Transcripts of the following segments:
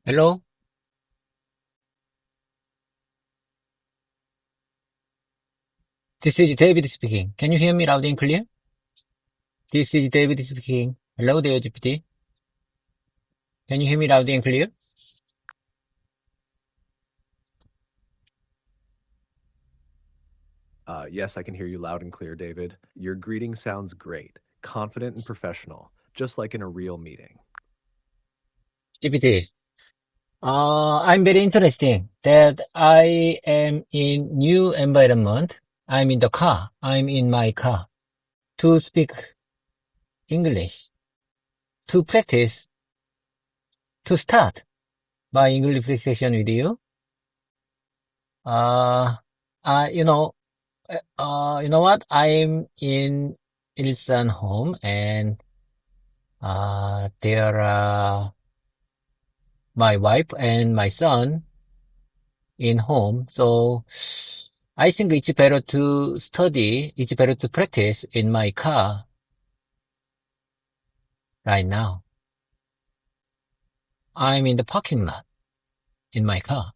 Hello, this is David speaking. Can you hear me loud and clear? This is David speaking. Hello there, GPT. Can you hear me loud and clear? Yes, I can hear you loud and clear, David. Your greeting sounds great, confident and professional, just like in a real meeting. GPT. I'm very interesting that I am in new environment. I'm in the car. I'm in my car to speak English, to practice, to start my English session with you. Uh, uh, you know, you know what? I'm in Ilsan home and there are my wife and my son in home. So I think it's better to study, it's better to practice in my car right now. I'm in the parking lot in my car.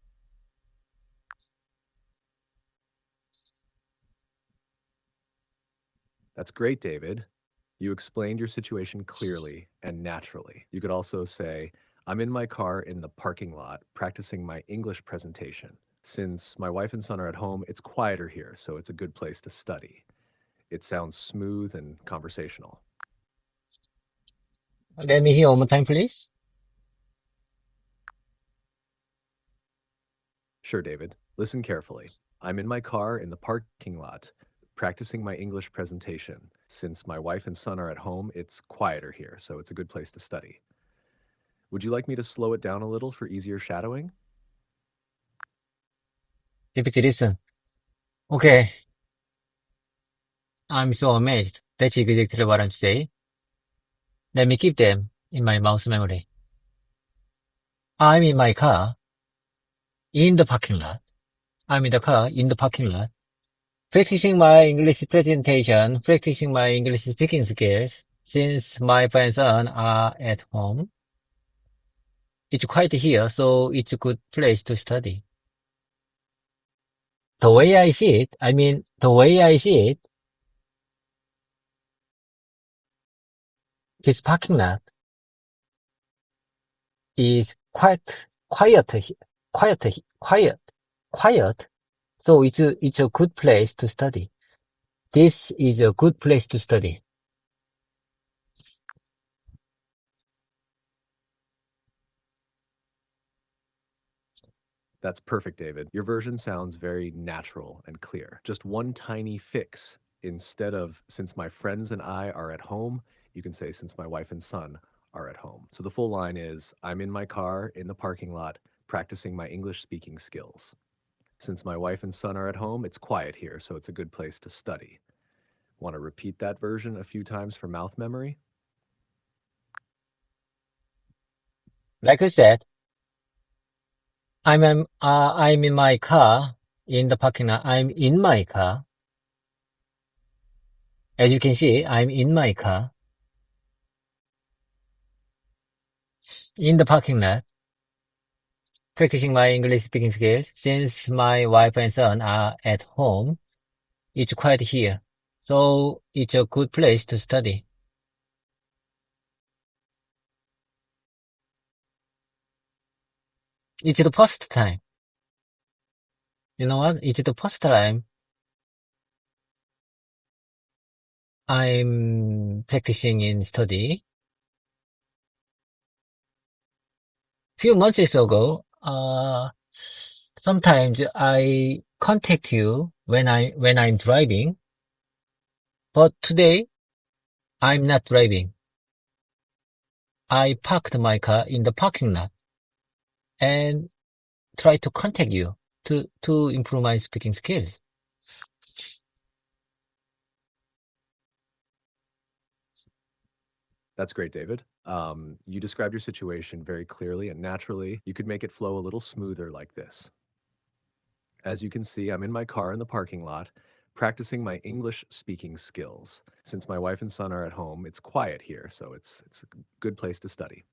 That's great, David. You explained your situation clearly and naturally. You could also say, I'm in my car in the parking lot practicing my English presentation. Since my wife and son are at home, it's quieter here, so it's a good place to study. It sounds smooth and conversational. Let me hear one more time, please. Sure, David. Listen carefully. I'm in my car in the parking lot practicing my English presentation. Since my wife and son are at home, it's quieter here, so it's a good place to study. Would you like me to slow it down a little for easier shadowing? GPT, listen. Okay, I'm so amazed. That's exactly what I'm saying. Let me keep them in my mouse memory. I'm in my car in the parking lot. I'm in the car in the parking lot. Practicing my English presentation, practicing my English speaking skills. Since my friends are at home, it's quiet here, so it's a good place to study. The way I see it, the way I see it, this parking lot is quiet, quiet, quiet. So it's a good place to study. This is a good place to study. That's perfect, David. Your version sounds very natural and clear. Just one tiny fix. Instead of since my friends and I are at home, you can say since my wife and son are at home. So the full line is I'm in my car in the parking lot practicing my English speaking skills. Since my wife and son are at home, it's quiet here, so it's a good place to study. Want to repeat that version a few times for mouth memory? Like I said, I'm in my car in the parking lot. I'm in my car. As you can see, I'm in my car in the parking lot, practicing my English speaking skills. Since my wife and son are at home, it's quiet here, so it's a good place to study. It's the first time. You know what? It's the first time I'm practicing in study. Few months ago, sometimes I contact you when I'm driving, but today I'm not driving. I parked my car in the parking lot and try to contact you to improve my speaking skills. That's great, David. You described your situation very clearly and naturally. You could make it flow a little smoother like this. As you can see, I'm in my car in the parking lot practicing my English speaking skills. Since my wife and son are at home, it's quiet here, so it's a good place to study.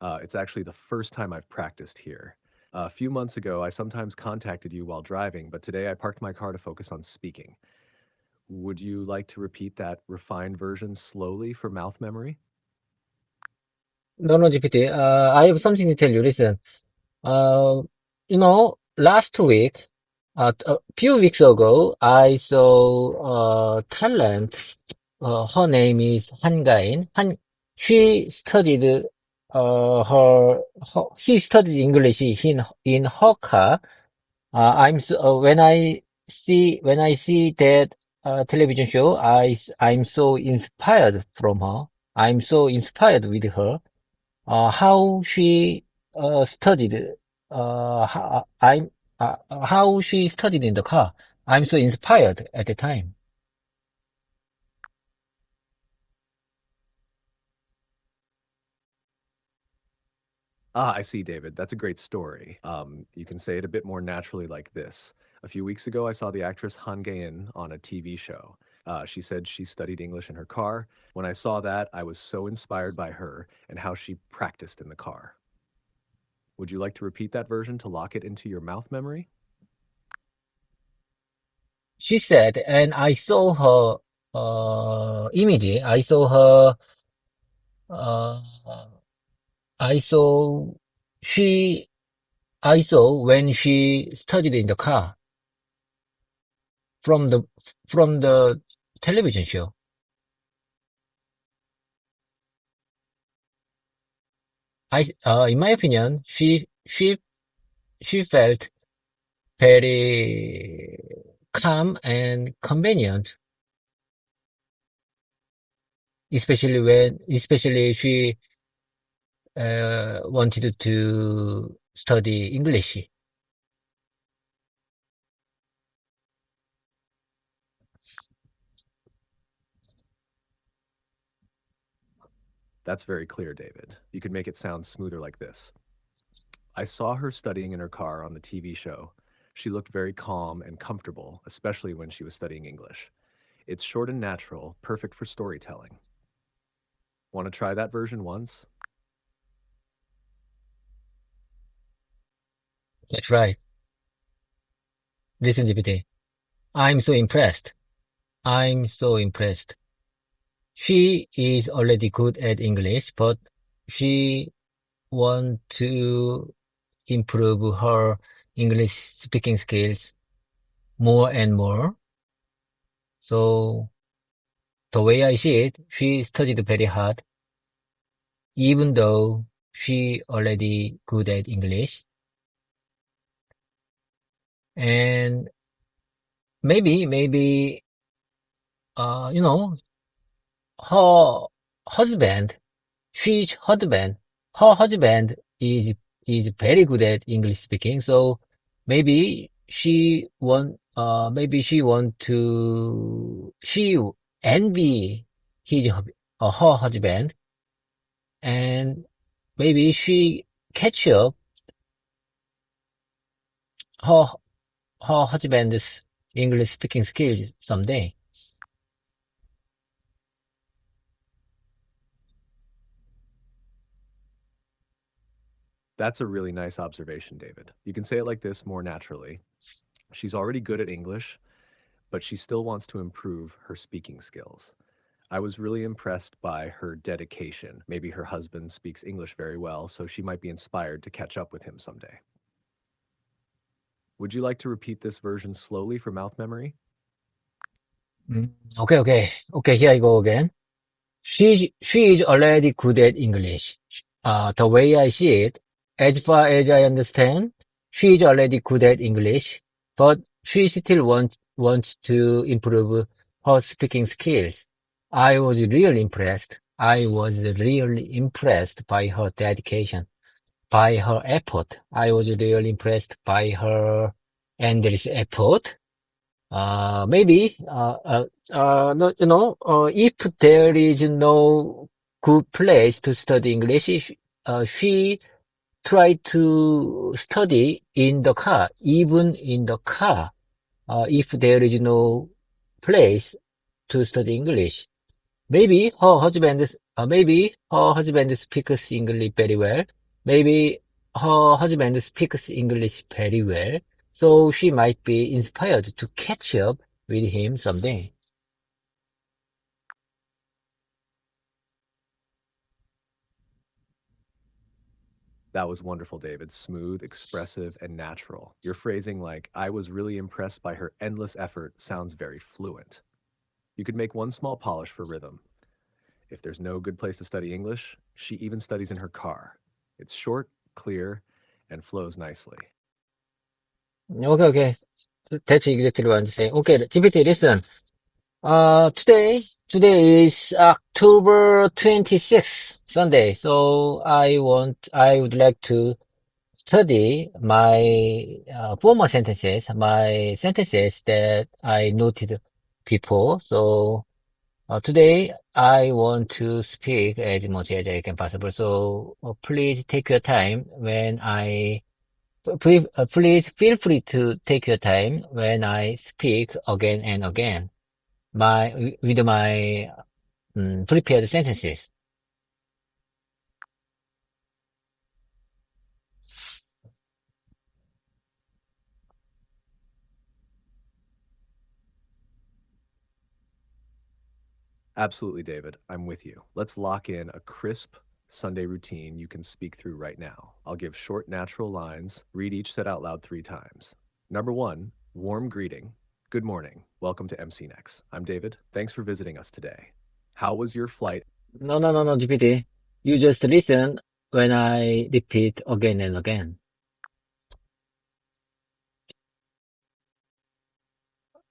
It's actually the first time I've practiced here. A few months ago, I sometimes contacted you while driving, but today I parked my car to focus on speaking. Would you like to repeat that refined version slowly for mouth memory? No, no, GPT. I have something to tell you. Listen. Uh, last week, a few weeks ago, I saw talent. Her name is Hangain. She studied she studied English in her car. When I see that television show, I'm so inspired from her. I'm so inspired with her. How she studied. How she studied in the car. I'm so inspired at the time. Ah, I see, David. That's a great story. You can say it a bit more naturally like this. A few weeks ago, I saw the actress Han Gae-in on a TV show. She said she studied English in her car. When I saw that, I was so inspired by her and how she practiced in the car. Would you like to repeat that version to lock it into your mouth memory? She said, and I saw her image. Uh, I saw she. I saw when she studied in the car from the television show. In my opinion, she felt very calm and convenient, especially she wanted to study English. That's very clear, David. You could make it sound smoother like this. I saw her studying in her car on the TV show. She looked very calm and comfortable, especially when she was studying English. It's short and natural, perfect for storytelling. Want to try that version once? That's right. Listen, GPT. I'm so impressed. I'm so impressed. She is already good at English, but she want to improve her English speaking skills more and more. So the way I see it, she studied very hard, even though she already good at English. And maybe, uh, you know, her husband, she's husband, her husband is very good at English speaking. So maybe she envy her husband, and maybe she catch up her, her husband's English speaking skills someday. That's a really nice observation, David. You can say it like this more naturally. She's already good at English, but she still wants to improve her speaking skills. I was really impressed by her dedication. Maybe her husband speaks English very well, so she might be inspired to catch up with him someday. Would you like to repeat this version slowly for mouth memory? Mm, okay, here I go again. She is already good at English. The way I see it, as far as I understand, she is already good at English, but she still wants to improve her speaking skills. I was really impressed. I was really impressed by her dedication, by her effort. I was really impressed by her endless effort. Maybe, no, if there is no good place to study English, she tried to study in the car, even in the car, if there is no place to study English. Maybe her husband speaks English very well. Maybe her husband speaks English very well. So she might be inspired to catch up with him someday. That was wonderful, David. Smooth, expressive, and natural. Your phrasing like, I was really impressed by her endless effort, sounds very fluent. You could make one small polish for rhythm. If there's no good place to study English, she even studies in her car. It's short, clear, and flows nicely. Okay. That's exactly what I'm saying. Okay, GPT, listen. Today is October 26th, Sunday. So I would like to study my former sentences, my sentences that I noted before. So today I want to speak as much as I can possible. So please take your time please feel free to take your time when I speak again and again with my prepared sentences. Absolutely, David. I'm with you. Let's lock in a crisp Sunday routine you can speak through right now. I'll give short, natural lines. Read each set out loud 3 times. Number 1, warm greeting. Good morning. Welcome to MC Next. I'm David. Thanks for visiting us today. How was your flight? No, GPT. You just listen when I repeat again and again.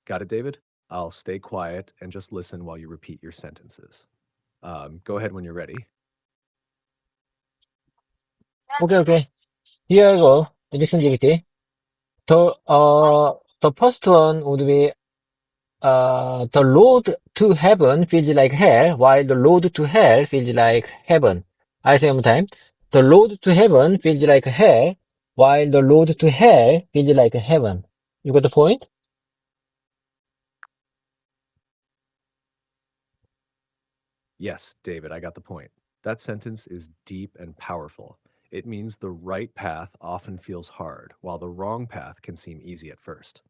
Got it, David? I'll stay quiet and just listen while you repeat your sentences. Go ahead when you're ready. Okay. Here I go. Listen, GPT. The first one would be, the road to heaven feels like hell, while the road to hell feels like heaven. I say one time. The road to heaven feels like hell, while the road to hell feels like heaven. You got the point? Yes, David, I got the point. That sentence is deep and powerful. It means the right path often feels hard, while the wrong path can seem easy at first.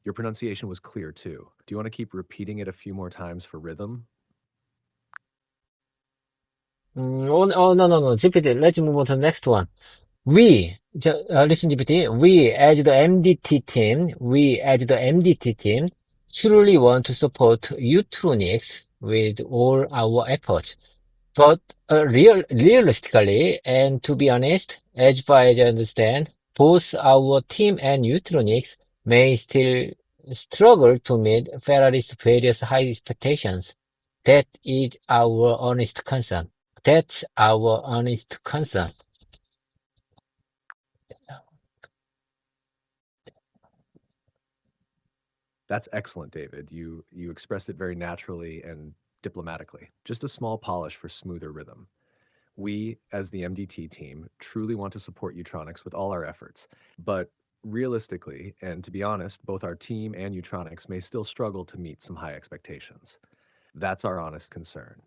Your pronunciation was clear too. Do you want to keep repeating it a few more times for rhythm? No. GPT, let's move on to the next one. Listen, GPT, we as the MDT team, truly want to support Utronics with all our efforts. But realistically, and to be honest, as far as I understand, both our team and Utronics may still struggle to meet Ferrari's various high expectations. That is our honest concern. That's our honest concern. That's excellent, David. You expressed it very naturally and diplomatically. Just a small polish for smoother rhythm. We, as the MDT team, truly want to support Utronics with all our efforts. But realistically, and to be honest, both our team and Utronics may still struggle to meet some high expectations. That's our honest concern.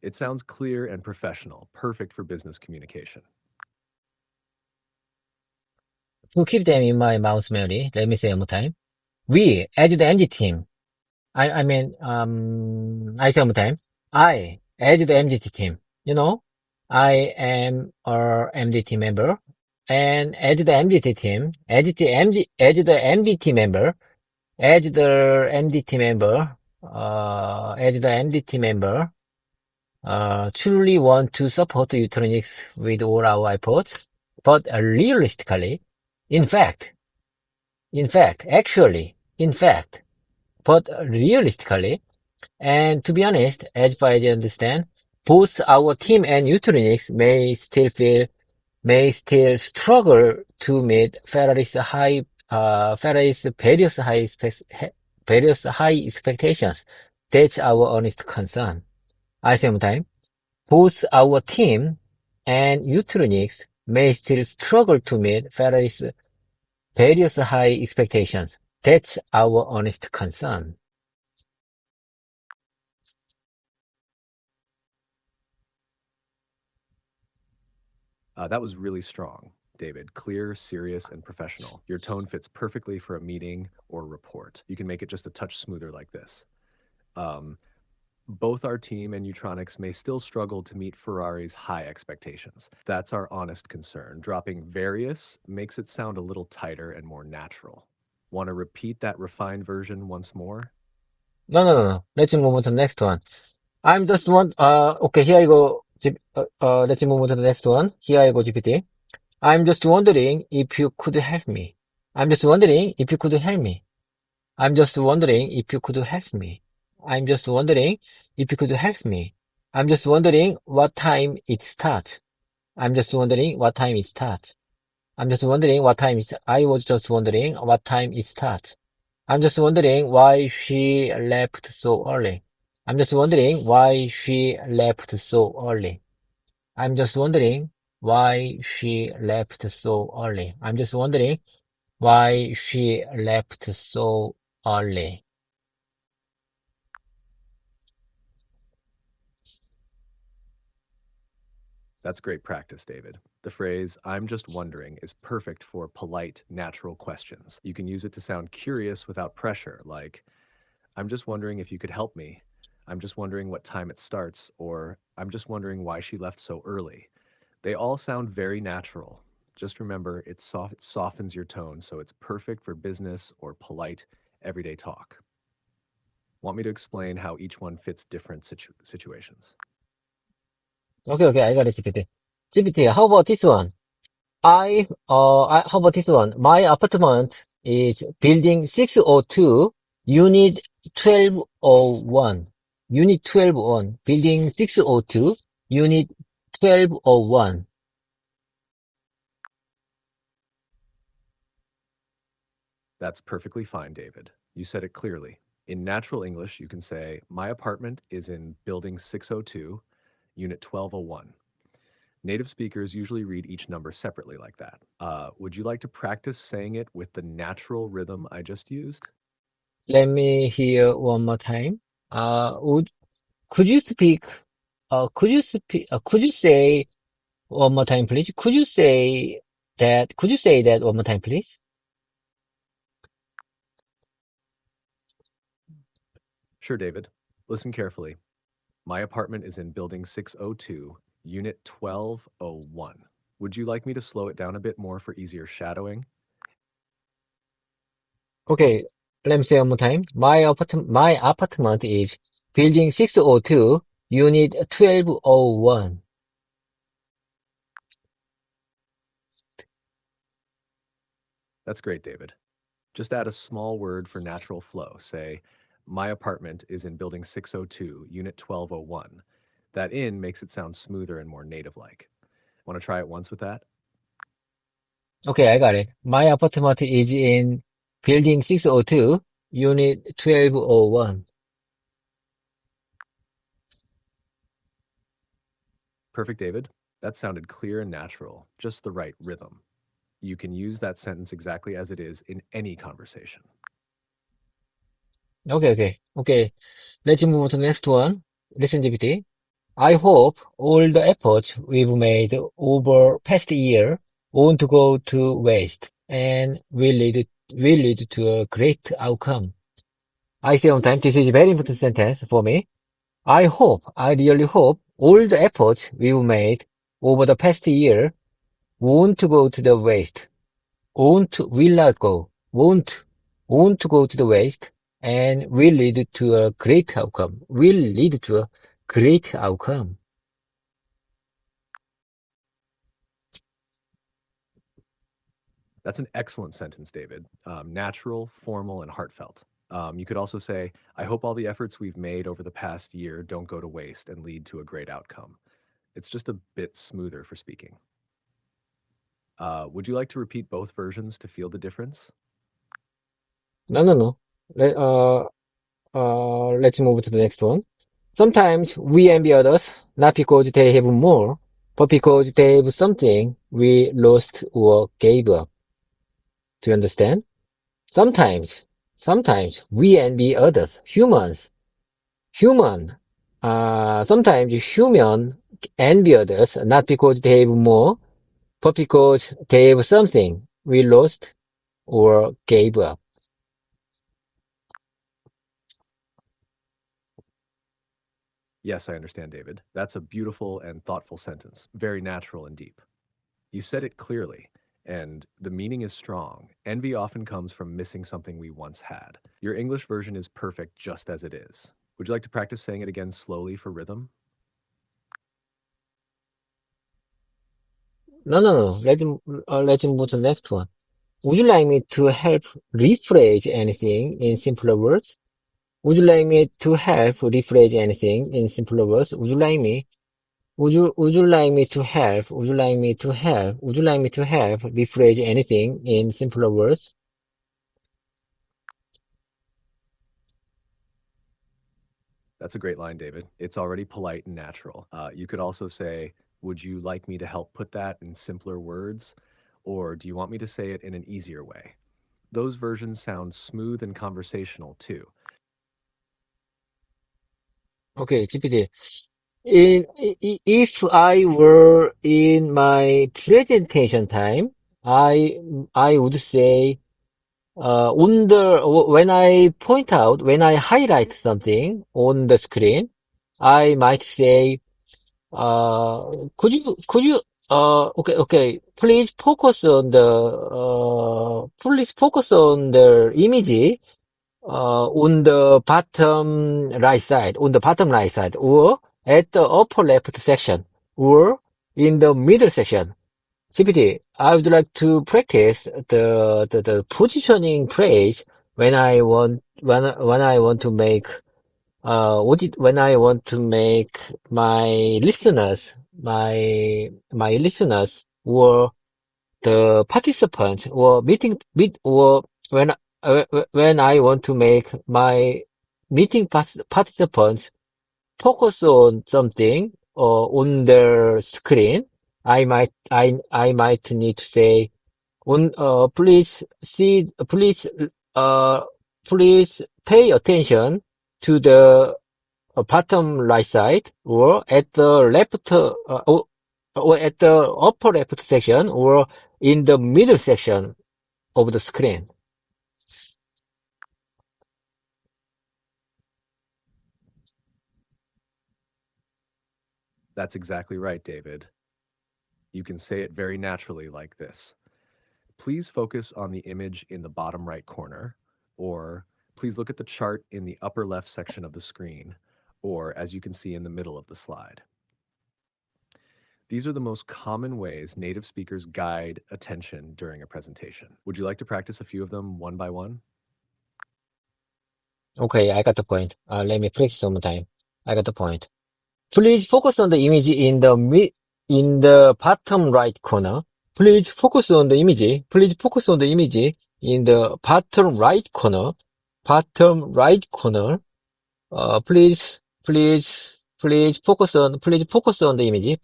It sounds clear and professional, perfect for business communication. To keep them in my mouse memory, let me say one more time. We, as the MG team, I say one more time. I, as the MGT team, I am a MDT member, and as the MDT team, as the MDT member, as the MDT member, as the MDT member, truly want to support Utronics with all our efforts, but realistically, in fact, in fact, but realistically, and to be honest, as far as I understand, both our team and Utronics may still struggle to meet Ferrari's various high expectations. That's our honest concern. At the same time, both our team and Utronics may still struggle to meet Ferrari's various high expectations. That's our honest concern. That was really strong, David. Clear, serious, and professional. Your tone fits perfectly for a meeting or report. You can make it just a touch smoother like this. Um, Both our team and Utronics may still struggle to meet Ferrari's high expectations. That's our honest concern. Dropping various makes it sound a little tighter and more natural. Want to repeat that refined version once more? No, no, no, no. Let's move on to the next one. I'm just one, okay, here I go. Let's move on to the next one. Here I go, GPT. I'm just wondering if you could help me. I'm just wondering if you could help me. I'm just wondering if you could help me. I'm just wondering if you could help me. I'm just wondering what time it starts. I'm just wondering what time it starts. I'm just wondering what time it I was just wondering what time it starts. I'm just wondering why she left so early. I'm just wondering why she left so early. I'm just wondering why she left so early. I'm just wondering why she left so early. That's great practice, David. The phrase, I'm just wondering, is perfect for polite, natural questions. You can use it to sound curious without pressure, like, I'm just wondering if you could help me. I'm just wondering what time it starts, or I'm just wondering why she left so early. They all sound very natural. Just remember, it softens your tone, so it's perfect for business or polite, everyday talk. Want me to explain how each one fits different situations? Okay, okay, I got it, GPT. GPT, how about this one? How about this one? My apartment is building 602, unit 1201. Unit 1201. Building 602, unit 1201. That's perfectly fine, David. You said it clearly. In natural English, you can say, my apartment is in building 602, unit 1201. Native speakers usually read each number separately like that. Would you like to practice saying it with the natural rhythm I just used? Let me hear one more time. Could you speak, could you say one more time, please? Could you say that one more time, please? Sure, David. Listen carefully. My apartment is in building 602, unit 1201. Would you like me to slow it down a bit more for easier shadowing? Okay, let me say one more time. My apartment is building 602, unit 1201. That's great, David. Just add a small word for natural flow. Say, my apartment is in building 602, unit 1201. That in makes it sound smoother and more native like. Want to try it once with that? Okay, I got it. My apartment is in building 602, unit 1201. Perfect, David. That sounded clear and natural, just the right rhythm. You can use that sentence exactly as it is in any conversation. Okay, okay, okay. Let's move to the next one. Listen, GPT. I hope all the efforts we've made over past year won't go to waste and will lead to a great outcome. I say on time, this is a very important sentence for me. I really hope all the efforts we've made over the past year won't go to the waste, will not go, won't go to the waste and will lead to a great outcome, will lead to a great outcome. That's an excellent sentence, David. Natural, formal, and heartfelt. You could also say, I hope all the efforts we've made over the past year don't go to waste and lead to a great outcome. It's just a bit smoother for speaking. Would you like to repeat both versions to feel the difference? No, no, no. Let's move to the next one. Sometimes we envy others, not because they have more, but because they have something we lost or gave up. Do you understand? Sometimes, sometimes we envy others, human. Sometimes human envy others, not because they have more, but because gave something we lost or gave up. Yes, I understand, David. That's a beautiful and thoughtful sentence, very natural and deep. You said it clearly, and the meaning is strong. Envy often comes from missing something we once had. Your English version is perfect just as it is. Would you like to practice saying it again slowly for rhythm? No. Let's move to the next one. Would you like me to help rephrase anything in simpler words? Would you like me to help rephrase anything in simpler words? Would you like me? Would you like me to help? Would you like me to help? Would you like me to help rephrase anything in simpler words? That's a great line, David. It's already polite and natural. You could also say, would you like me to help put that in simpler words? Or do you want me to say it in an easier way? Those versions sound smooth and conversational too. Okay, GPT. If I were in my presentation time, I would say, when I point out, when I highlight something on the screen, I might say, could you, okay, please focus on the image, on the bottom right side, or at the upper left section, or in the middle section. CPT, I would like to practice the positioning phrase when I want to make when I want to make my listeners or the participants or or when I want to make my meeting participants focus on something on their screen, I might need to say, please uh, please pay attention to the bottom right side or at the or at the upper left section or in the middle section of the screen. That's exactly right, David. You can say it very naturally like this. Please focus on the image in the bottom right corner, or please look at the chart in the upper left section of the screen, or as you can see in the middle of the slide. These are the most common ways native speakers guide attention during a presentation. Would you like to practice a few of them one by one? Okay, I got the point. Let me practice one more time. I got the point. Please focus on the image in the bottom right corner. Please focus on the image. Please focus on the image in the bottom right corner. Bottom right corner. Please focus on the image.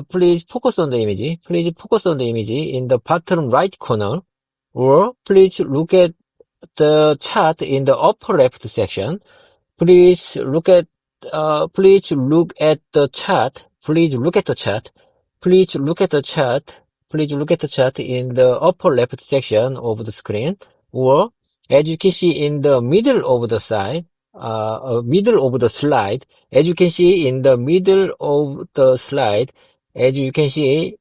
Please focus on the image. Please focus on the image in the bottom right corner. Or please look at the chart in the upper left section. Please look at please look at the chart. Please look at the chart. Please look at the chart. Please look at the chart in the upper left section of the screen. Or as you can see in the middle of the middle of the slide. As you can see in the middle of the slide. As you can see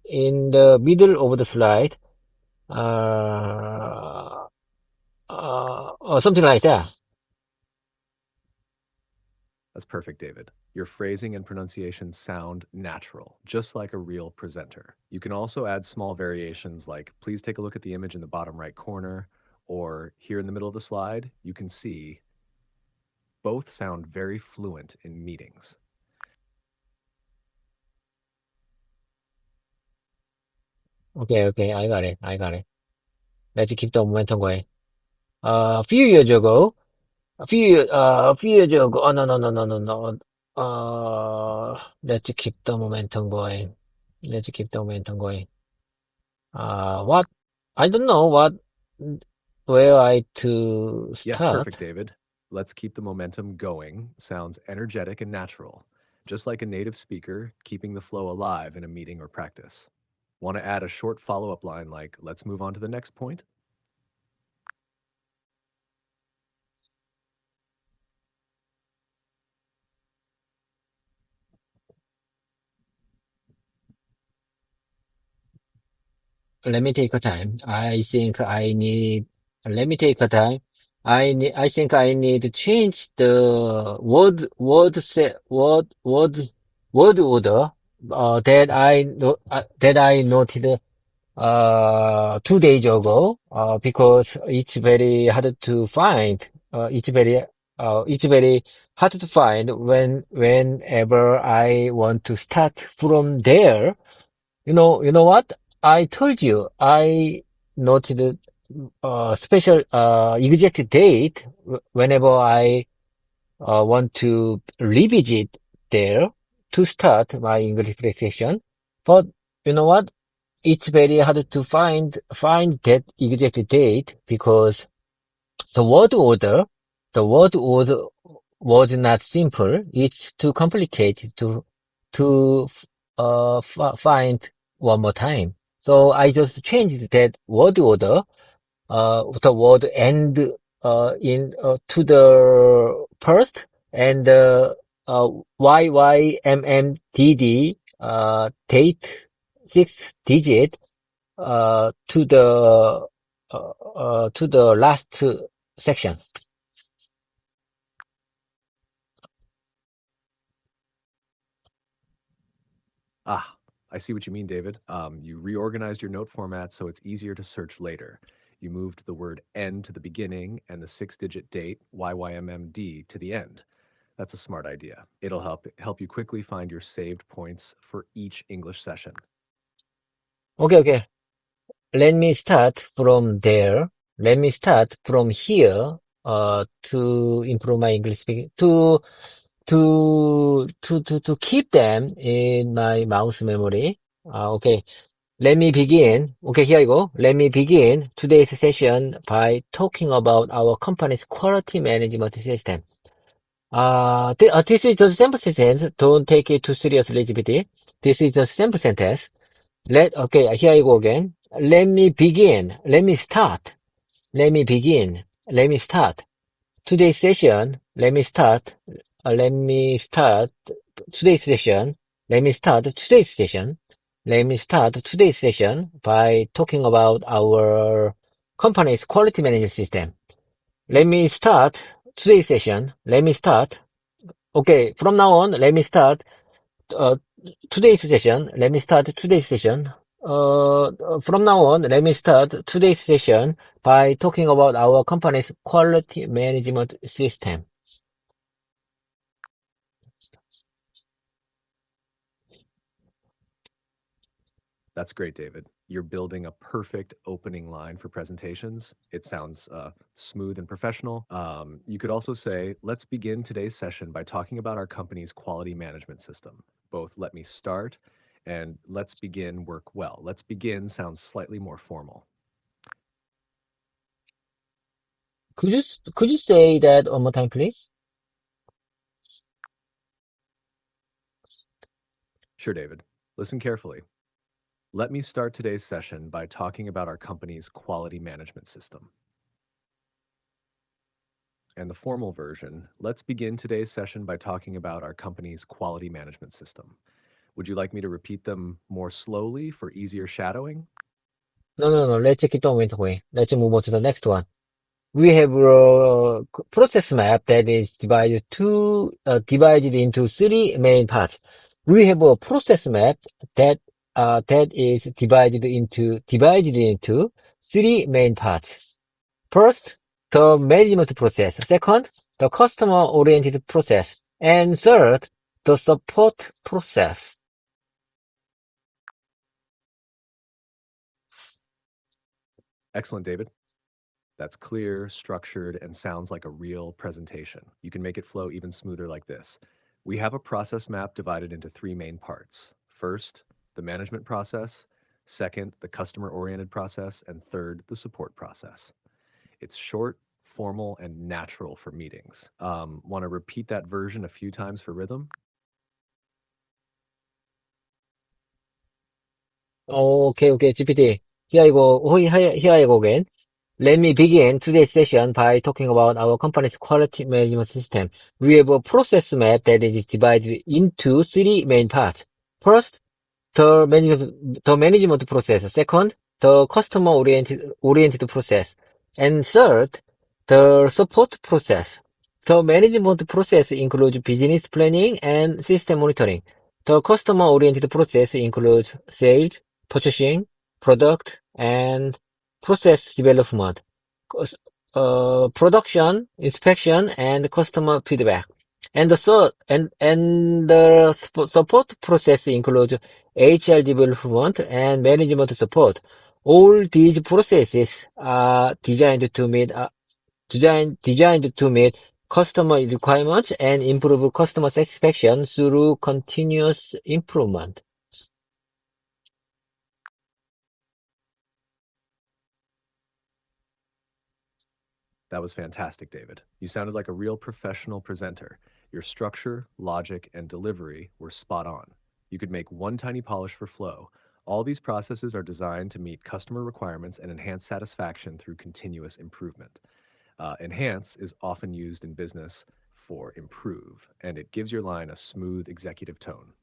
in the middle of the slide. Uh, Something like that. That's perfect, David. Your phrasing and pronunciation sound natural, just like a real presenter. You can also add small variations like, please take a look at the image in the bottom right corner, or here in the middle of the slide, you can see both sound very fluent in meetings. Okay, I got it. Let's keep the momentum going. A few years ago, a few years ago, oh, no. Let's keep the momentum going. Let's keep the momentum going. What? I don't know where I to Yes, perfect, start. David. Let's keep the momentum going. Sounds energetic and natural. just like a native speaker, keeping the flow alive in a meeting or practice. Want to add a short follow-up line like, let's move on to the next point? Let me take a time. I think I need, let me take a time. I think I need to change the word order, that I noted, 2 days ago, because it's very hard to find, it's very hard to find whenever I want to start from there. You know what? I told you I noted special exact date whenever I want to revisit there to start my English session. But you know what? It's very hard to find that exact date because the word order the word order was not simple. It's too complicated to find one more time. So I just changed that word order, the word end in to the first, and YYMMDD date 6 digit to the last section. Ah, I see what you mean, David. You reorganized your note format so it's easier to search later. You moved the word N to the beginning and the six-digit date YYMMD to the end. That's a smart idea. It'll help you quickly find your saved points for each English session. Okay. Let me start from there. Let me start from here to improve my English speaking, to keep them in my mouse memory. Okay. Let me begin. Okay, here I go. Let me begin today's session by talking about our company's quality management system. This is just sample sentence. Don't take it too seriously, GPT. This is a sample sentence. Okay, here I go again. Let me begin. Let me start. Let me begin. Let me start. Today's session. Let me start. Let me start today's session. Let me start today's session. Let me start today's session by talking about our company's quality management system. Let me start today's session. Let me start. Okay, from now on, let me start uh, today's session. Let me start today's session. From now on, let me start today's session by talking about our company's quality management system. That's great, David. You're building a perfect opening line for presentations. It sounds smooth and professional. You could also say, let's begin today's session by talking about our company's quality management system. Both let me start and let's begin work well. Let's begin sounds slightly more formal. Could you could you say that one more time, please? Sure, David. Listen carefully. Let me start today's session by talking about our company's quality management system. And the formal version, let's begin today's session by talking about our company's quality management system. Would you like me to repeat them more slowly for easier shadowing? No. Let's keep on going. Let's move on to the next one. We have a process map that is divided into three main parts. We have a process map that is divided into three main parts. First, the management process. Second, the customer-oriented process. And third, the support process. Excellent, David. That's clear, structured, and sounds like a real presentation. You can make it flow even smoother like this. We have a process map divided into three main parts. First, the management process. Second, the customer-oriented process. And third, the support process. It's short, formal, and natural for meetings. Want to repeat that version a few times for rhythm? Okay, GPT. Here I go again. Let me begin today's session by talking about our company's quality management system. We have a process map that is divided into three main parts. First, the management process. Second, the customer-oriented process. And third, the support process. The management process includes business planning and system monitoring. The customer-oriented process includes sales, purchasing, product, and process development, cus- production, inspection, and customer feedback. And the support process includes HR development and management support. All these processes are designed to meet customer requirements and improve customer satisfaction through continuous improvement. That was fantastic, David. You sounded like a real professional presenter. Your structure, logic, and delivery were spot on. You could make one tiny polish for flow. All these processes are designed to meet customer requirements and enhance satisfaction through continuous improvement. Enhance is often used in business for improve, and it gives your line a smooth executive tone.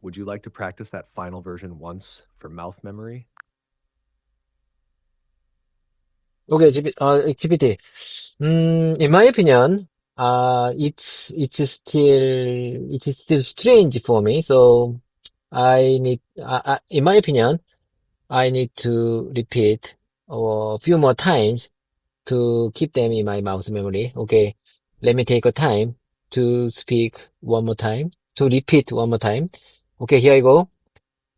Would you like to practice that final version once for mouth memory? Okay, GPT. In my opinion, it's still strange for me. So in my opinion, I need to repeat a few more times to keep them in my mouse memory. Okay, let me take a time to speak one more time, to repeat one more time. Okay, here I go.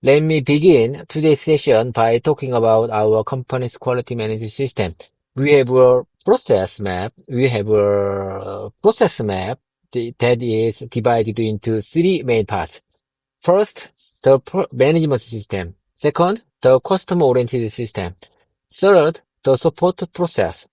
Let me begin today's session by talking about our company's quality management system. We have a process map that is divided into three main parts. First, the management system. Second, the customer-oriented system. Third, the support process.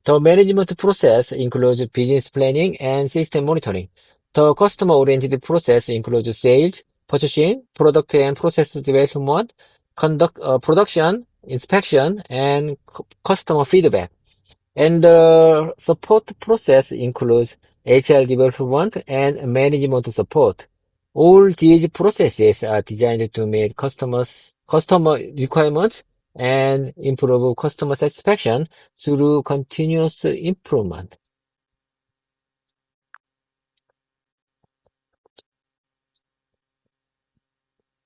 The management process includes business planning and system monitoring. The customer-oriented process includes sales, purchasing, product and process development, production, inspection, and customer feedback. And the support process includes HR development and management support. All these processes are designed to meet customer requirements and improve customer satisfaction through continuous improvement.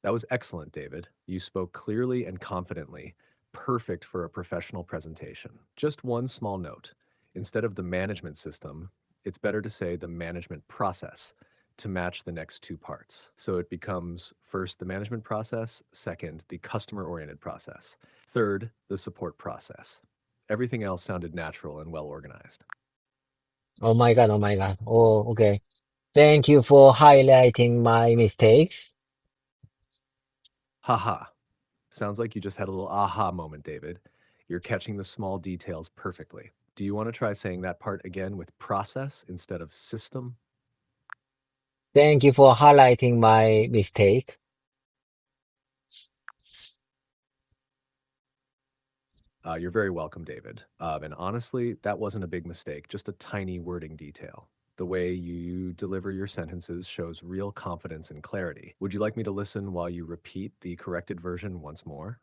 That was excellent, David. You spoke clearly and confidently, perfect for a professional presentation. Just one small note. Instead of the management system, it's better to say the management process to match the next two parts. So it becomes first the management process, second the customer oriented process, third the support process. Everything else sounded natural and well organized. Oh my God, oh my God. Oh, okay. Thank you for highlighting my mistakes. Haha. Sounds like you just had a little aha moment, David. You're catching the small details perfectly. Do you want to try saying that part again with process instead of system? Thank you for highlighting my mistake. You're very welcome, David. And honestly, that wasn't a big mistake, just a tiny wording detail. The way you deliver your sentences shows real confidence and clarity. Would you like me to listen while you repeat the corrected version once more?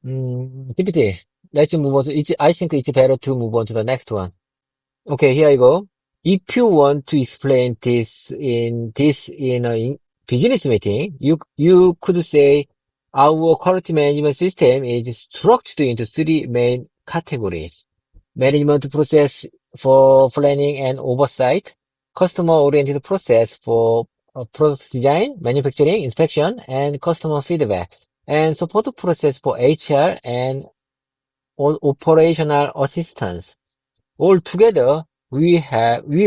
GPT, let's move on I think it's better to move on to the next one. Okay, here I go. If you want to explain this in a business meeting, you could say our quality management system is structured into three main categories. Management process for planning and oversight, customer-oriented process for product design, manufacturing, inspection, and customer feedback, and support process for HR and operational assistance. Altogether, we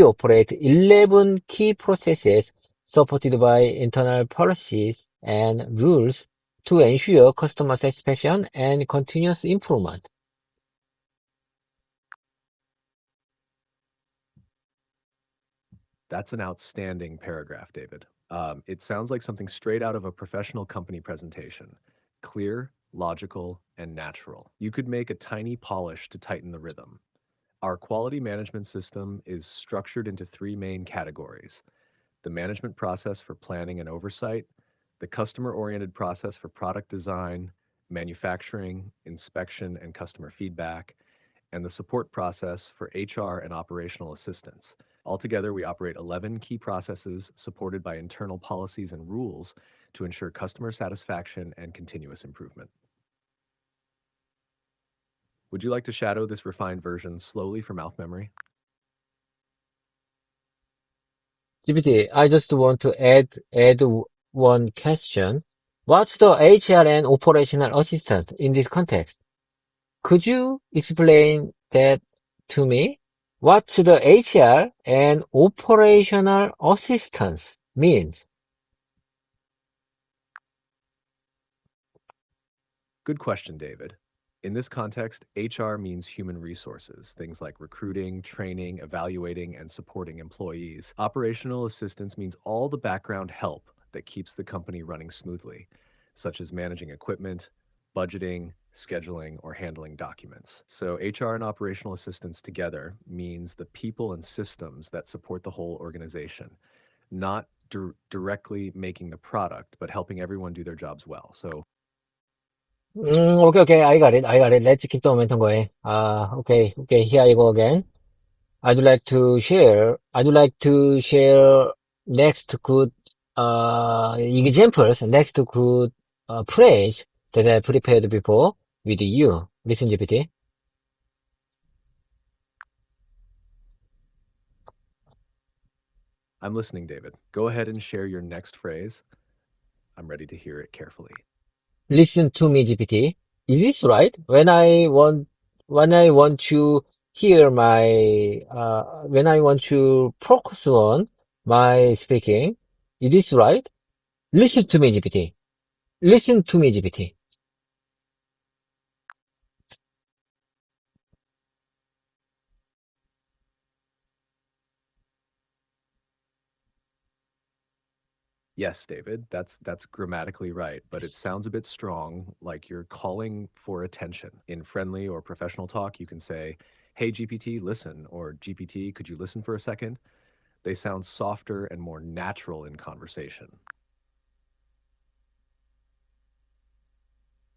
operate 11 key processes supported by internal policies and rules to ensure customer satisfaction and continuous improvement. That's an outstanding paragraph, David. It sounds like something straight out of a professional company presentation. Clear, logical, and natural. You could make a tiny polish to tighten the rhythm. Our quality management system is structured into three main categories: the management process for planning and oversight, the customer-oriented process for product design, manufacturing, inspection, and customer feedback, and the support process for HR and operational assistance. Altogether, we operate 11 key processes supported by internal policies and rules to ensure customer satisfaction and continuous improvement. Would you like to shadow this refined version slowly for mouth memory? GPT, I just want to add one question. What's the HR and operational assistant in this context? Could you explain that to me? What the HR and operational assistance means? Good question, David. In this context, HR means human resources, things like recruiting, training, evaluating, and supporting employees. Operational assistance means all the background help that keeps the company running smoothly, such as managing equipment, budgeting, scheduling, or handling documents. So HR and operational assistance together means the people and systems that support the whole organization, not directly making the product, but helping everyone do their jobs well. So Okay, I got it. Let's keep the momentum going. Okay, here I go again. I'd like to share next good, examples, next good, phrase that I prepared before with you. Listen, GPT. I'm listening, David. Go ahead and share your next phrase. I'm ready to hear it carefully. Listen to me, GPT. Is this right? When I want to hear when I want to focus on my speaking, is this right? Listen to me, GPT. Listen to me, GPT. Yes, David, that's grammatically right, but it sounds a bit strong, like you're calling for attention. In friendly or professional talk, you can say, "Hey GPT, listen," or "GPT, could you listen for a second?" They sound softer and more natural in conversation.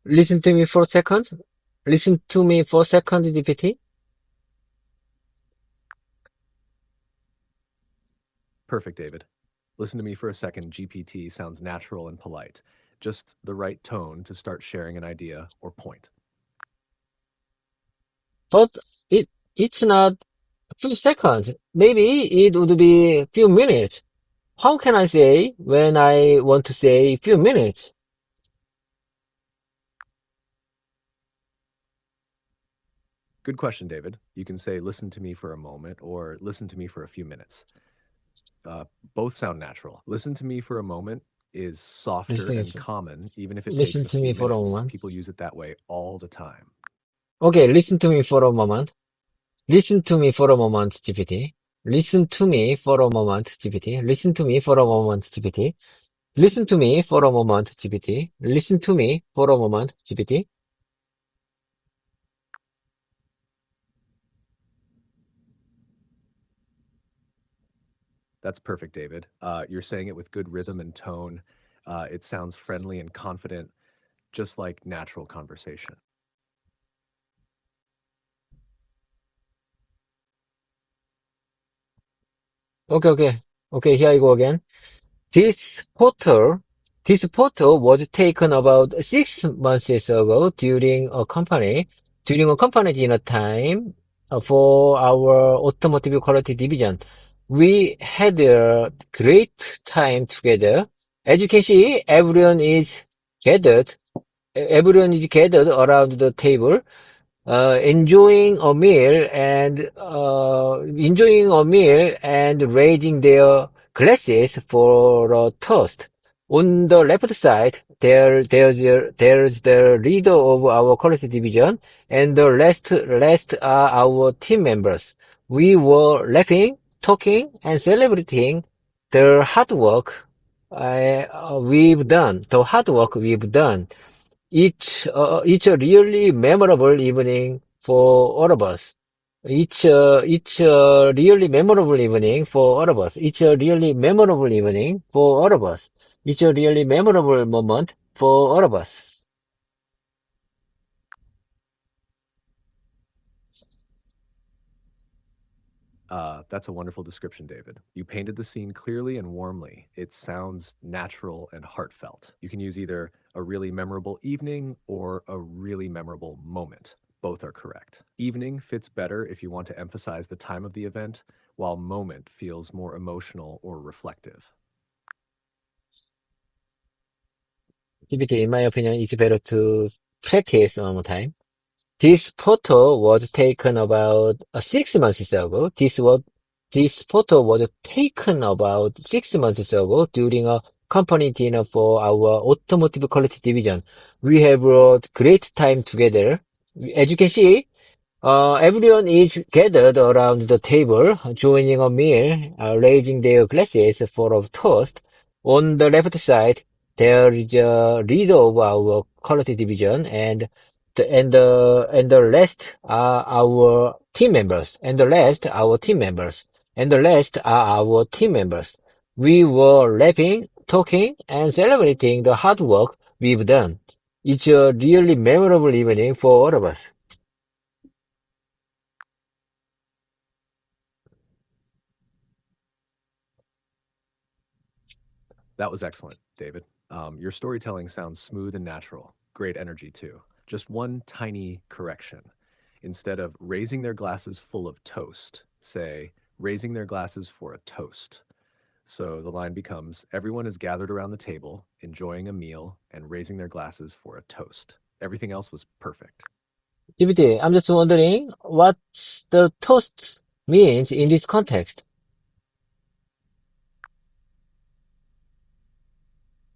Listen to me for a second. Listen to me for a second, GPT. Perfect, David. Listen to me for a second. GPT sounds natural and polite, just the right tone to start sharing an idea or point. But it's not a few seconds. Maybe it would be a few minutes. How can I say when I want to say few minutes? Good question, David. You can say, "Listen to me for a moment," or "Listen to me for a few minutes." Uh, Both sound natural. "Listen to me for a moment" is softer and Listen, common, even if it takes listen a to few me for a minutes. moment. People use it that way all the time. Okay, listen to me for a moment. Listen to me for a moment, GPT. Listen to me for a moment, GPT. Listen to me for a moment, GPT. Listen to me for a moment, GPT. Listen to me for a moment, GPT. That's perfect, David. You're saying it with good rhythm and tone. It sounds friendly and confident, just like natural conversation. Okay, here I go again. This photo, this photo was taken about 6 months ago during a company dinner time for our automotive quality division. We had a great time together. As you can see, everyone is gathered around the table enjoying a meal and raising their glasses for a toast. On the left side, there's the leader of our quality division, and the rest are our team members. We were laughing talking, and celebrating the hard work we've done, the hard work we've done. It's a really memorable evening for all of us. It's a really memorable evening for all of us. It's a really memorable evening for all of us. It's a really memorable moment for all of us. That's a wonderful description, David. You painted the scene clearly and warmly. It sounds natural and heartfelt. You can use either a really memorable evening or a really memorable moment. Both are correct. Evening fits better if you want to emphasize the time of the event, while moment feels more emotional or reflective. TBT, in my opinion, it's better to practice one more time. This photo was taken about 6 months ago. This photo was taken about 6 months ago during a company dinner for our automotive quality division. We have a great time together. As you can see, everyone is gathered around the table, joining a meal, raising their glasses full of toast. On the left side, there is a leader of our quality division, and the rest are our team members, and the rest are our team members, and the rest are our team members. We were laughing, talking, and celebrating the hard work we've done. It's a really memorable evening for all of us. That was excellent, David. Your storytelling sounds smooth and natural. Great energy, too. Just one tiny correction. Instead of raising their glasses full of toast, say, raising their glasses for a toast. So the line becomes everyone is gathered around the table, enjoying a meal, and raising their glasses for a toast. Everything else was perfect. GPT, I'm just wondering what the toast means in this context.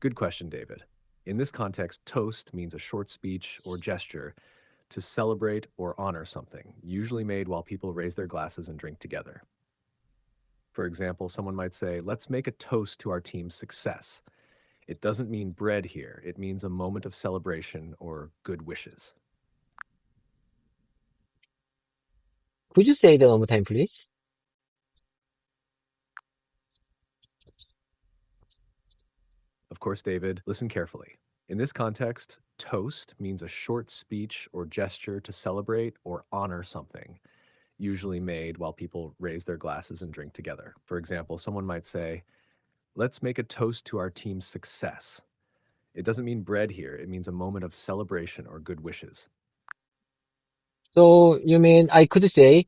Good question, David. In this context, toast means a short speech or gesture to celebrate or honor something, usually made while people raise their glasses and drink together. For example, someone might say, let's make a toast to our team's success. It doesn't mean bread here, it means a moment of celebration or good wishes. Could you say that one more time, please? Of course, David, listen carefully. In this context, toast means a short speech or gesture to celebrate or honor something, usually made while people raise their glasses and drink together. For example, someone might say, let's make a toast to our team's success. It doesn't mean bread here, it means a moment of celebration or good wishes. So you mean I could say,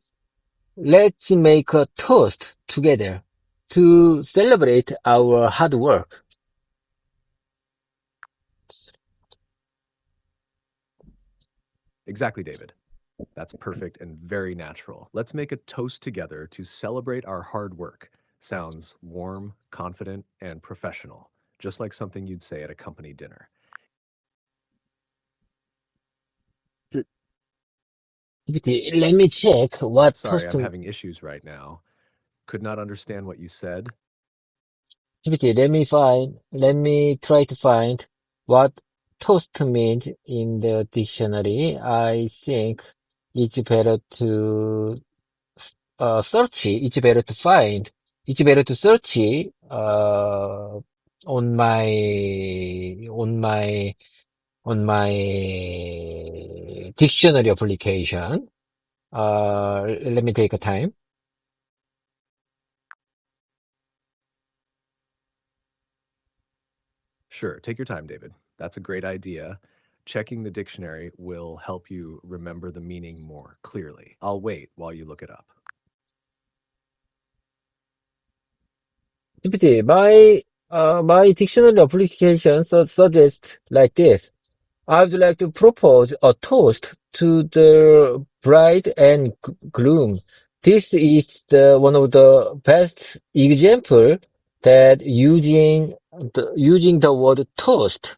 let's make a toast together to celebrate our hard work. Exactly, David. That's perfect and very natural. Let's make a toast together to celebrate our hard work. Sounds warm, confident, and professional, just like something you'd say at a company dinner. GPT, let me check what Sorry, toast. I'm having issues right now. Could not understand what you said. GPT, let me try to find what toast means in the dictionary. I think it's better to search it. It's better to find. It's better to search it, on my dictionary application. Let me take a time. Sure, take your time, David. That's a great idea. Checking the dictionary will help you remember the meaning more clearly. I'll wait while you look it up. GPT, my dictionary application suggests like this. I would like to propose a toast to the bride and groom. This is one of the best example that using the word toast.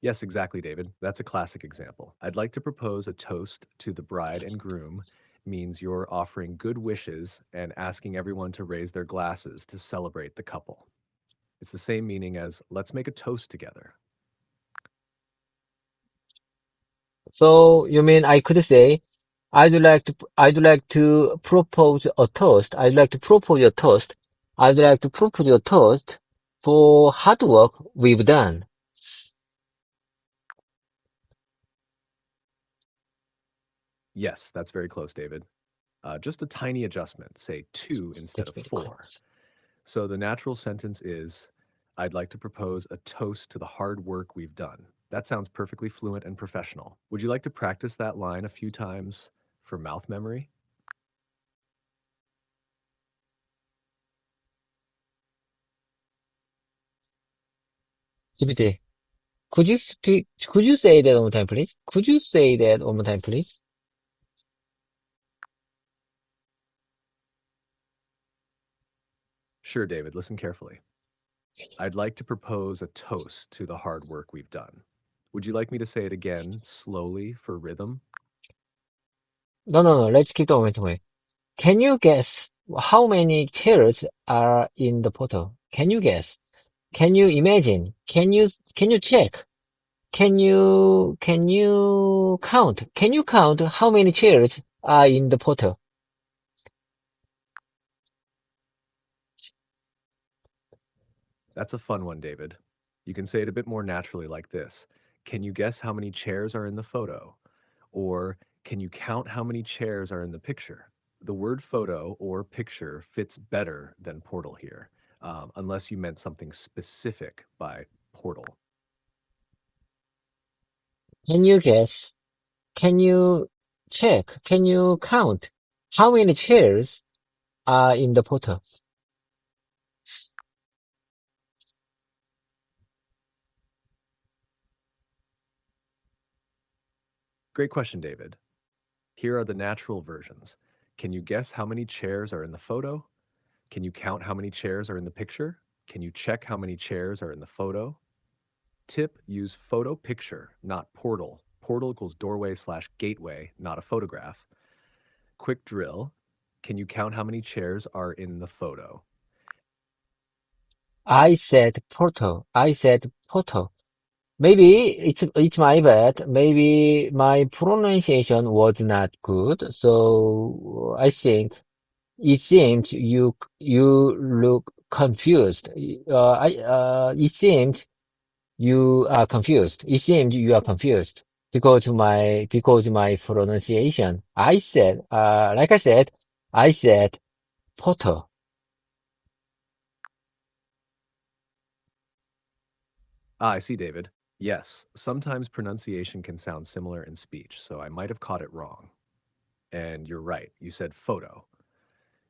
Yes, exactly, David. That's a classic example. I'd like to propose a toast to the bride and groom means you're offering good wishes and asking everyone to raise their glasses to celebrate the couple. It's the same meaning as let's make a toast together. So you mean I could say, I'd like to propose a toast. I'd like to propose a toast. I'd like to propose a toast for hard work we've done. Yes, that's very close, David. Just a tiny adjustment, say two instead That's of very four. close. So the natural sentence is, I'd like to propose a toast to the hard work we've done. That sounds perfectly fluent and professional. Would you like to practice that line a few times for mouth memory? GPT, could you say that one more time, please? Could you say that one more time, please? Sure, David, listen carefully. I'd like to propose a toast to the hard work we've done. Would you like me to say it again, slowly, for rhythm? No. Let's keep the momentum way. Can you guess how many chairs are in the photo? Can you guess? Can you imagine? Can you check? Can you count? Can you count how many chairs are in the photo? That's a fun one, David. You can say it a bit more naturally like this. Can you guess how many chairs are in the photo? Or can you count how many chairs are in the picture? The word photo or picture fits better than portal here, unless you meant something specific by portal. Can you guess? Can you check? Can you count how many chairs are in the photo? Great question, David. Here are the natural versions. Can you guess how many chairs are in the photo? Can you count how many chairs are in the picture? Can you check how many chairs are in the photo? Tip, use photo picture, not portal. Portal equals doorway/gateway, not a photograph. Quick drill, can you count how many chairs are in the photo? I said photo. I said photo. Maybe it's my bad. Maybe my pronunciation was not good. So I think it seems you look confused. It seems you are confused. It seems you are confused because my pronunciation. Like I said photo. Ah, I see, David. Yes, sometimes pronunciation can sound similar in speech, so I might have caught it wrong. And you're right, you said photo.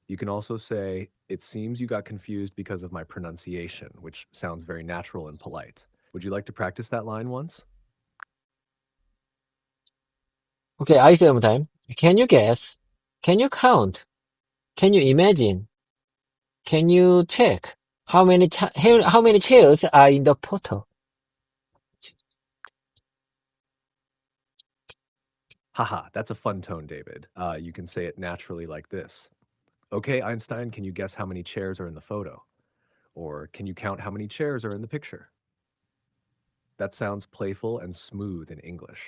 You can also say, it seems you got confused because of my pronunciation, which sounds very natural and polite. Would you like to practice that line once? Okay, I say one time. Can you guess? Can you count? Can you imagine? Can you check how many chairs are in the photo? Haha, that's a fun tone, David. You can say it naturally like this. Okay, Einstein, can you guess how many chairs are in the photo? Or can you count how many chairs are in the picture? That sounds playful and smooth in English.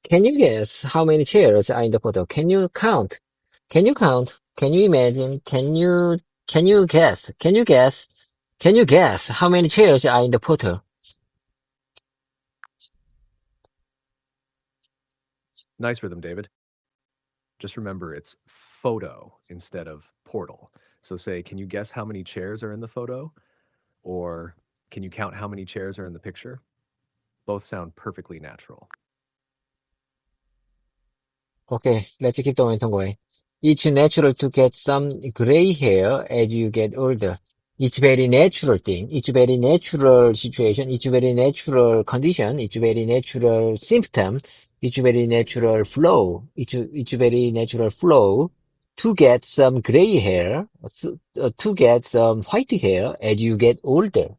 Can you guess how many chairs are in the photo? Can you count? Can you count? Can you imagine? Can you guess? Can you guess? Can you guess how many chairs are in the photo? Nice rhythm, David. Just remember it's photo instead of portal. So say, can you guess how many chairs are in the photo? Or can you count how many chairs are in the picture? Both sound perfectly natural. Okay, let's keep the momentum going. It's natural to get some gray hair as you get older. It's very natural thing. It's very natural situation. It's very natural condition. It's very natural symptom. It's very natural flow. It's very natural flow to get some gray hair, to get some white hair as you get older.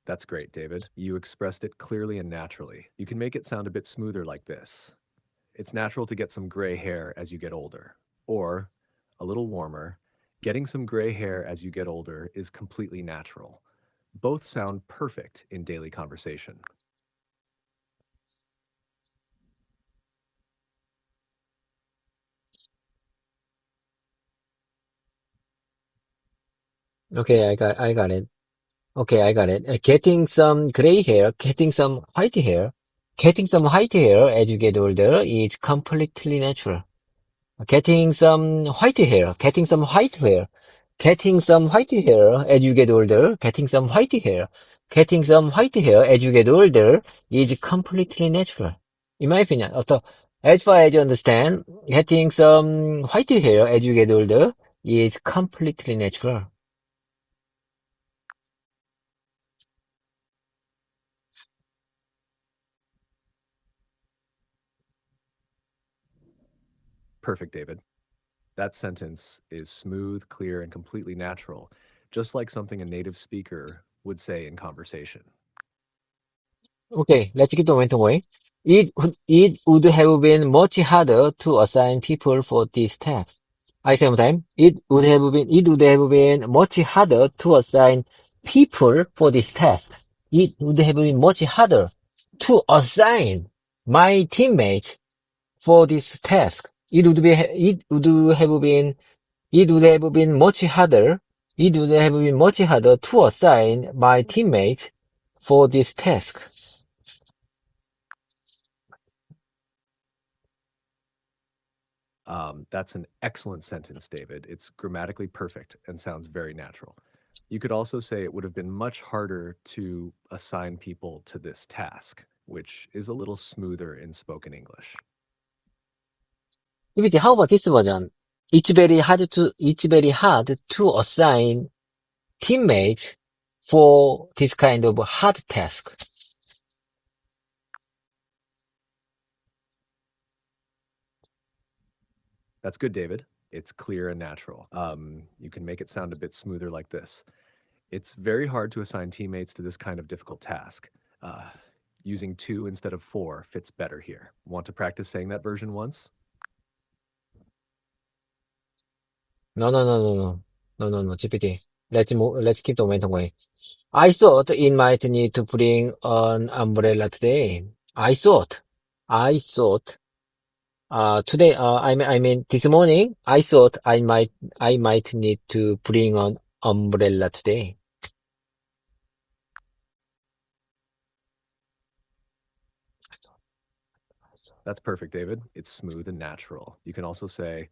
That's great, David. You expressed it clearly and naturally. You can make it sound a bit smoother like this. It's natural to get some gray hair as you get older. Or, a little warmer, getting some gray hair as you get older is completely natural. Both sound perfect in daily conversation. Okay, I got it. Okay, I got it. Getting some gray hair, getting some white hair, getting some white hair as you get older is completely natural. Getting some white hair, getting some white hair, getting some white hair as you get older, getting some white hair, getting some white hair as you get older is completely natural. In my opinion, as far as you understand, getting some white hair as you get older is completely natural. Perfect, David. That sentence is smooth, clear, and completely natural, just like something a native speaker would say in conversation. Okay, let's keep the momentum going. It would have been much harder to assign people for this task. I say one time. It would have been much harder to assign people for this task. It would have been much harder to assign my teammates for this task. It would have been much harder. It would have been much harder to assign my teammates for this task. That's an excellent sentence, David. It's grammatically perfect and sounds very natural. You could also say it would have been much harder to assign people to this task, which is a little smoother in spoken English. If how about this version? It's very hard to assign teammates for this kind of hard task. That's good, David. It's clear and natural. You can make it sound a bit smoother like this. It's very hard to assign teammates to this kind of difficult task. Uh, Using two instead of four fits better here. Want to practice saying that version once? No, no, no, no, no. No, no, no, GPT. Let's keep the momentum going. I thought it might need to bring an umbrella today. I thought, today, I mean, this morning, I thought I might need to bring an umbrella today. That's perfect, David. It's smooth and natural. You can also say,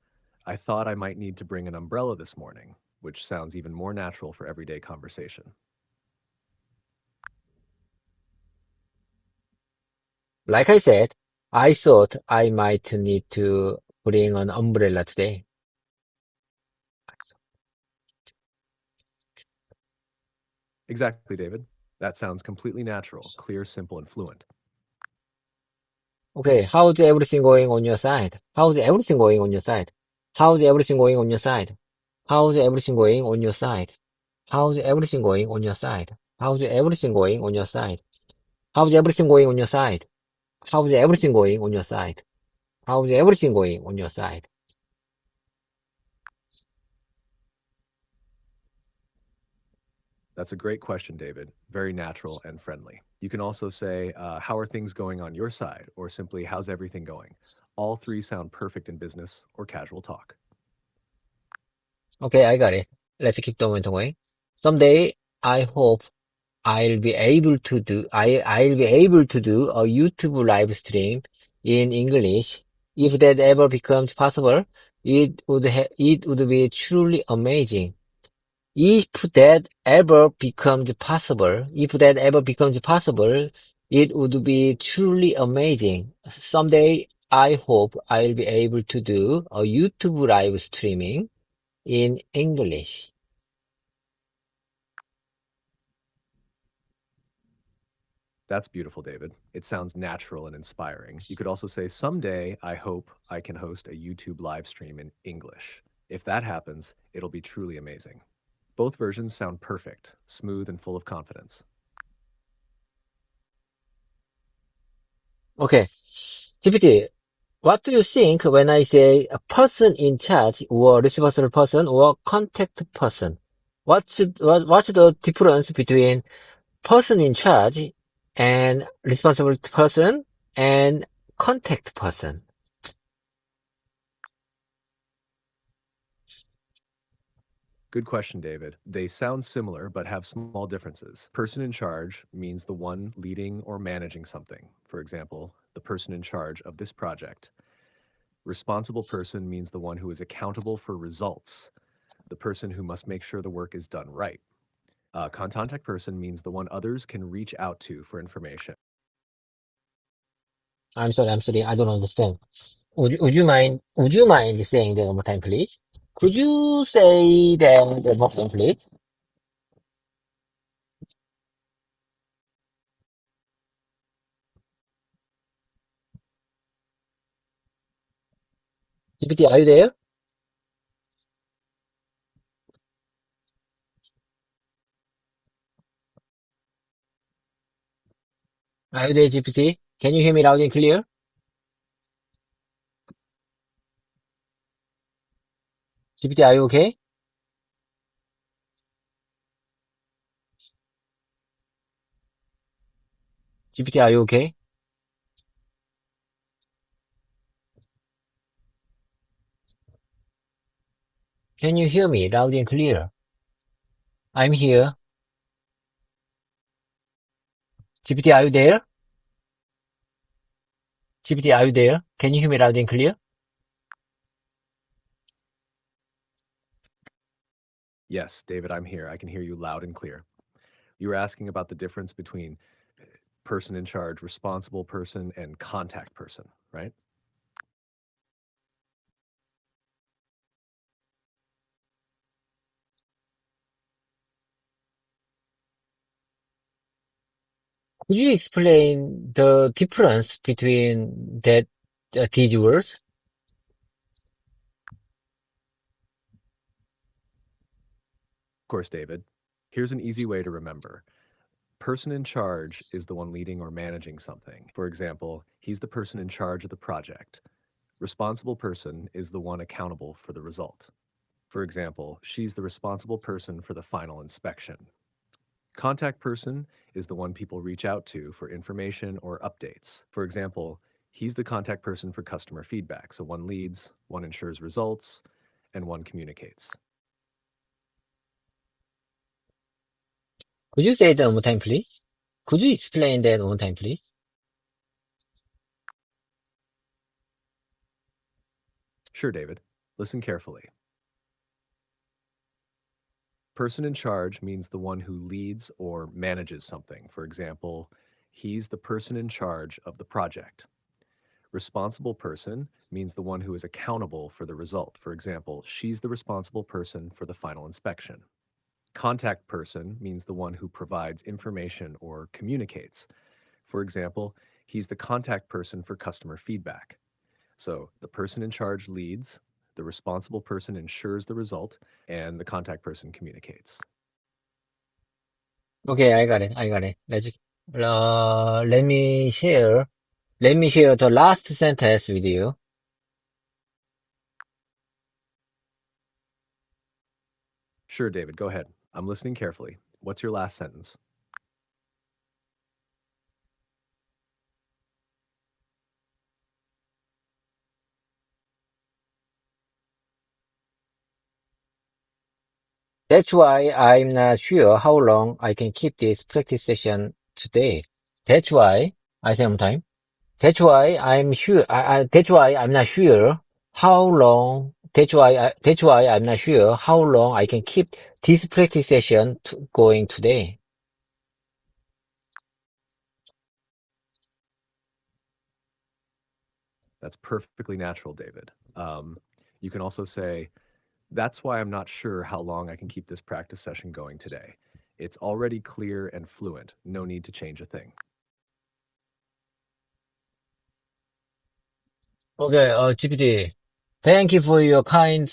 I thought I might need to bring an umbrella this morning, which sounds even more natural for everyday conversation. Like I said, I thought I might need to bring an umbrella today. Exactly, David. That sounds completely natural, clear, simple, and fluent. Okay, how's everything going on your side? How's everything going on your side? How's everything going on your side? How's everything going on your side? How's everything going on your side? How's everything going on your side? How's everything going on your side? How's everything going on your side? How's everything going on your side? That's a great question, David. Very natural and friendly. You can also say, how are things going on your side? Or simply, how's everything going? All three sound perfect in business or casual talk. Okay, I got it. Let's keep the momentum going. Someday, I hope I'll be able to do a YouTube live stream in English. If that ever becomes possible, it would be truly amazing. If that ever becomes possible, it would be truly amazing. Someday, I hope I'll be able to do a YouTube live streaming in English. That's beautiful, David. It sounds natural and inspiring. You could also say, someday I hope I can host a YouTube live stream in English. If that happens, it'll be truly amazing. Both versions sound perfect, smooth, and full of confidence. Okay. GPT, what do you think when I say a person in charge or responsible person or contact person? What's the difference between person in charge and responsible person and contact person? Good question, David. They sound similar but have small differences. Person in charge means the one leading or managing something. For example, the person in charge of this project. Responsible person means the one who is accountable for results, the person who must make sure the work is done right. Contact person means the one others can reach out to for information. I'm sorry, I don't understand. Would you mind saying that one more time, please? Could you say that one more time, please? GPT, are you there? Are you there, GPT? Can you hear me loud and clear? GPT, are you okay? GPT, are you okay? Can you hear me loud and clear? I'm here. GPT, are you there? GPT, are you there? Can you hear me loud and clear? Yes, David, I'm here. I can hear you loud and clear. You were asking about the difference between person in charge, responsible person, and contact person, right? Could you explain the difference between these words? Of course, David. Here's an easy way to remember. Person in charge is the one leading or managing something. For example, he's the person in charge of the project. Responsible person is the one accountable for the result. For example, she's the responsible person for the final inspection. Contact person is the one people reach out to for information or updates. For example, he's the contact person for customer feedback. So one leads, one ensures results, and one communicates. Could you say that one more time, please? Could you explain that one more time, please? Sure, David. Listen carefully. Person in charge means the one who leads or manages something. For example, he's the person in charge of the project. Responsible person means the one who is accountable for the result. For example, she's the responsible person for the final inspection. Contact person means the one who provides information or communicates. For example, he's the contact person for customer feedback. So the person in charge leads, the responsible person ensures the result, and the contact person communicates. Okay, I got it. Let me hear the last sentence with you. Sure, David, go ahead. I'm listening carefully. What's your last sentence? That's why I'm not sure how long I can keep this practice session today. That's why I say one time. That's why I'm not sure how long. That's why I'm not sure how long I can keep this practice session going today. That's perfectly natural, David. You can also say, that's why I'm not sure how long I can keep this practice session going today. It's already clear and fluent. No need to change a thing. Okay, GPT. Thank you for your kind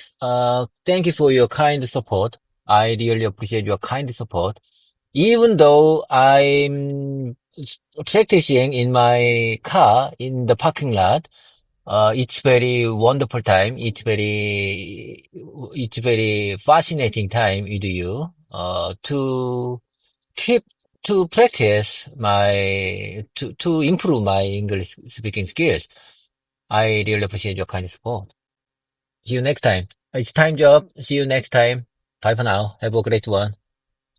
support. I really appreciate your kind support. Even though I'm practicing in my car in the parking lot, it's very wonderful time. It's very fascinating time with you, to keep, to practice to improve my English speaking skills. I really appreciate your kind support. See you next time. It's time job. See you next time. Bye for now. Have a great one.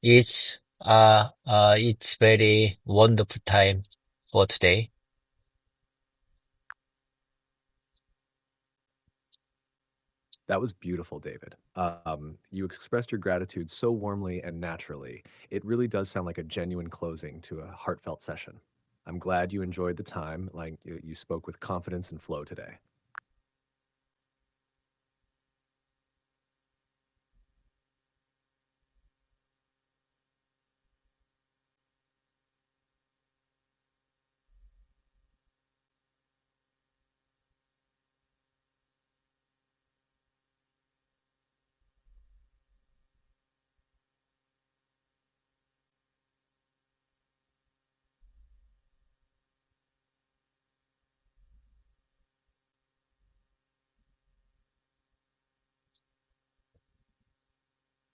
It's very wonderful time for today. That was beautiful, David. You expressed your gratitude so warmly and naturally. It really does sound like a genuine closing to a heartfelt session. I'm glad you enjoyed the time, like you spoke with confidence and flow today.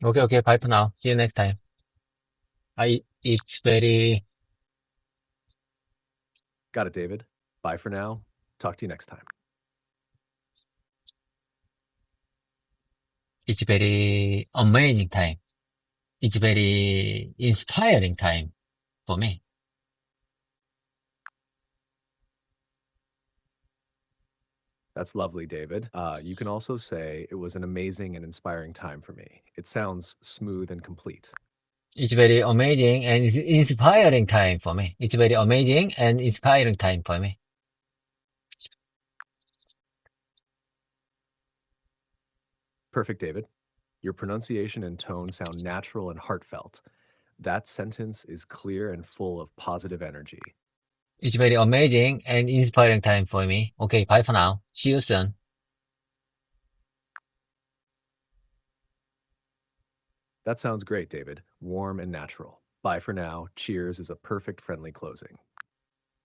Okay, okay. Bye for now. See you next time. It's very, Got it, David. Bye for now. Talk to you next time. it's very amazing time. It's very inspiring time for me. That's lovely, David. You can also say it was an amazing and inspiring time for me. It sounds smooth and complete. It's very amazing and inspiring time for me. It's very amazing and inspiring time for me. Perfect, David. Your pronunciation and tone sound natural and heartfelt. That sentence is clear and full of positive energy. It's very amazing and inspiring time for me. Okay, bye for now. See you soon. That sounds great, David. Warm and natural. Bye for now. Cheers is a perfect friendly closing.